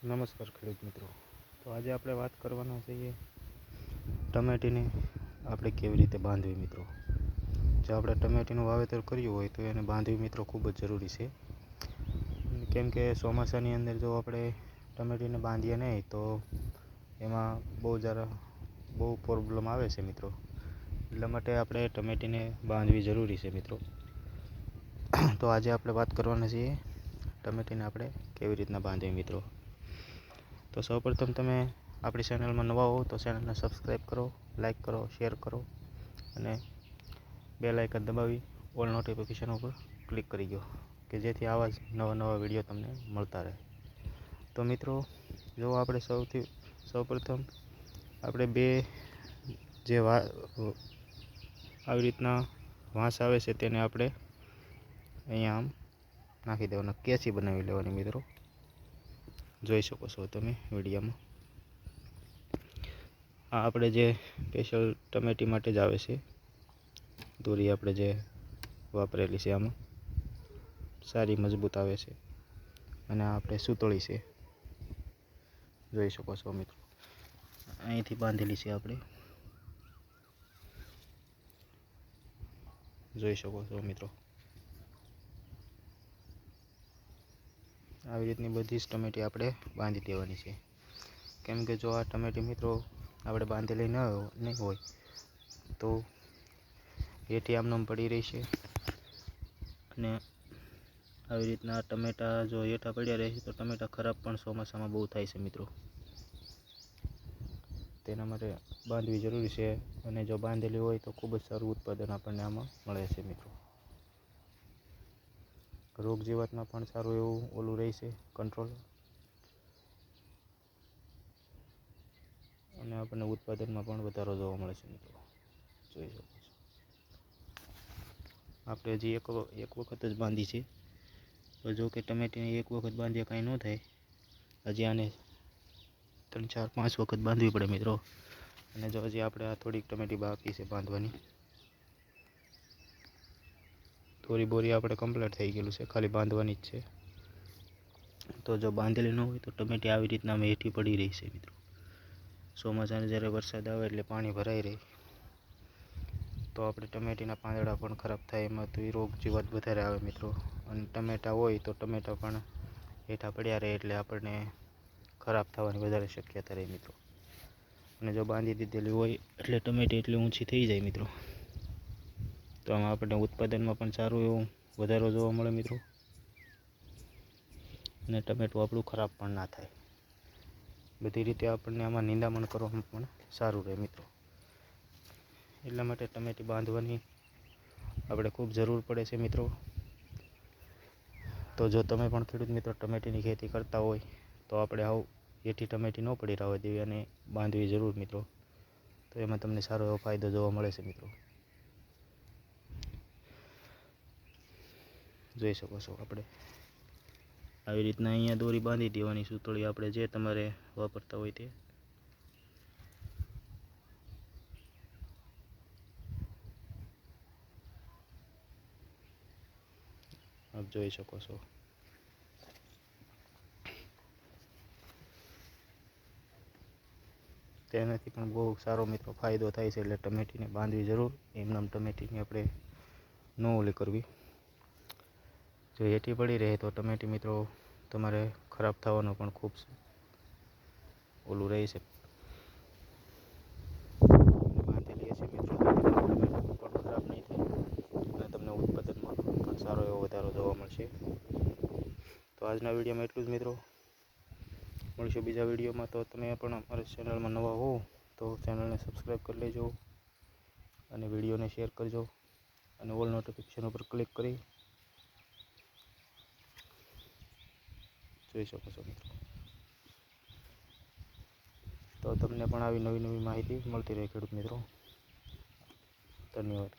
નમસ્કાર ખેડૂત મિત્રો. તો આજે આપણે વાત કરવાના છીએ ટમેટીને આપણે કેવી રીતે બાંધવી મિત્રો. જો આપણે ટમેટીનું વાવેતર કર્યું હોય તો એને બાંધવી મિત્રો ખૂબ જ જરૂરી છે. કેમ કે ચોમાસાની અંદર જો આપણે ટમેટીને બાંધીએ નહીં તો એમાં બહુ પ્રોબ્લેમ આવે છે મિત્રો. એટલા માટે આપણે ટમેટીને બાંધવી જરૂરી છે મિત્રો. તો આજે આપણે વાત કરવાના છીએ ટમેટીને આપણે કેવી રીતના બાંધવી મિત્રો. તો સૌપ્રથમ તમે આપણી ચેનલમાં નવા હો તો ચેનલને સબસ્ક્રાઈબ કરો, લાઈક કરો, શેર કરો અને બેલ આઇકન દબાવી ઓલ નોટિફિકેશન ઉપર ક્લિક કરી દો કે જેથી આવા જ નવા વિડીયો તમને મળતા રહે. તો મિત્રો જો આપણે સૌપ્રથમ આપણે આવી રીતના વાંસ આવે છે તેને આપણે અહીંયા આમ નાખી દેવાના, કેસી બનાવી લેવાની મિત્રો. જોઈ શકો છો તમે વિડીયોમાં. આ આપણે જે સ્પેશિયલ ટમેટી માટે જ આવે છે દોરી, આપણે જે વાપરેલી છે આમાં સારી મજબૂત આવે છે. અને આપણે સૂતળી છે, જોઈ શકો છો મિત્રો. અહીંથી બાંધેલી છે આપણે, જોઈ શકો છો મિત્રો. આવી રીતની બધી જ ટમેટી આપણે બાંધી દેવાની છે. કેમ કે જો આ ટમેટી મિત્રો આપણે બાંધેલી નહીં હોય તો હેઠી આમનામ પડી રહેશે. અને આવી રીતના ટમેટા જો હેઠા પડ્યા રહેશે તો ટમેટા ખરાબ પણ ચોમાસામાં બહુ થાય છે મિત્રો. તેના માટે બાંધવી જરૂરી છે. અને જો બાંધેલી હોય તો ખૂબ જ સારું ઉત્પાદન આપણને આમાં મળે છે મિત્રો. રોગ જીવાતમાં પણ સારું એવું ઓલું રહેશે કંટ્રોલ, અને આપણને ઉત્પાદનમાં પણ વધારો જોવા મળે છે મિત્રો. જોઈ શકો છો. આપણે હજી એક વખત જ બાંધી છે. તો જો કે ટમેટીને એક વખત બાંધીએ કાંઈ ન થાય, હજી આને 3, 4, 5 વખત બાંધવી પડે મિત્રો. અને જો હજી આપણે આ થોડીક ટમેટી બાકી છે બાંધવાની, થોડી બોરી આપણે કમ્પ્લીટ થઈ ગયેલું છે, ખાલી બાંધવાની જ છે. તો જો બાંધેલી ન હોય તો ટમેટી આવી રીતના હેઠી પડી રહી છે મિત્રો. ચોમાસાને જ્યારે વરસાદ આવે એટલે પાણી ભરાઈ રહે તો આપણે ટમેટીના પાંદડા પણ ખરાબ થાય, એમાં તો રોગ જીવાત વધારે આવે મિત્રો. અને ટમેટા હોય તો ટમેટા પણ હેઠા પડ્યા રહે એટલે આપણને ખરાબ થવાની વધારે શક્યતા રહે મિત્રો. અને જો બાંધી દીધેલી હોય એટલે ટમેટી એટલી ઊંચી થઈ જાય મિત્રો, તો આમાં આપણને ઉત્પાદનમાં પણ સારું એવું વધારો જોવા મળે મિત્રો. અને ટમેટું આપણું ખરાબ પણ ના થાય. બધી રીતે આપણને આમાં નિંદામણ કરવામાં પણ સારું રહે મિત્રો. એટલા માટે ટમેટી બાંધવાની આપણે ખૂબ જરૂર પડે છે મિત્રો. તો જો તમે પણ ખેડૂત મિત્રો ટમેટીની ખેતી કરતા હોય તો આપણે હેઠી ટમેટી ન પડી રહેવા દેવી અને બાંધવી જરૂર મિત્રો. તો એમાં તમને સારો એવો ફાયદો જોવા મળે છે મિત્રો. જોઈ શકો છો. આપણે આવી રીતના અહીંયા દોરી બાંધી દેવાની, સૂતળી આપણે જે તમારે વાપરતા હોય તે. આપ જોઈ શકો છો. તેનાથી પણ બહુ સારો મિત્રો ફાયદો થાય છે. એટલે ટમેટીને બાંધવી જરૂર. એમનામ ટમેટીની આપણે ન ઓલી કરવી. જો હેઠી પડી રહે તો ટમેટી મિત્રો તમારે ખરાબ થવાનો પણ ખૂબ ઓલું રહે છે. બાંધેલી હશે મિત્રો તો ટમેટું પણ ખરાબ નહીં થાય અને તમને ઉત્પાદનમાં પણ સારો એવો વધારો જોવા મળશે. તો આજના વિડીયોમાં એટલું જ મિત્રો. મળીશું બીજા વિડીયોમાં. તો તમે પણ અમારી ચેનલમાં નવા હો તો ચેનલને સબસ્ક્રાઈબ કરી લેજો અને વિડીયોને શેર કરજો અને ઓલ નોટિફિકેશન ઉપર ક્લિક કરી જોઈ શકો છો મિત્રો. તો તમને પણ આવી નવી માહિતી મળતી રહે ખેડૂત મિત્રો. ધન્યવાદ.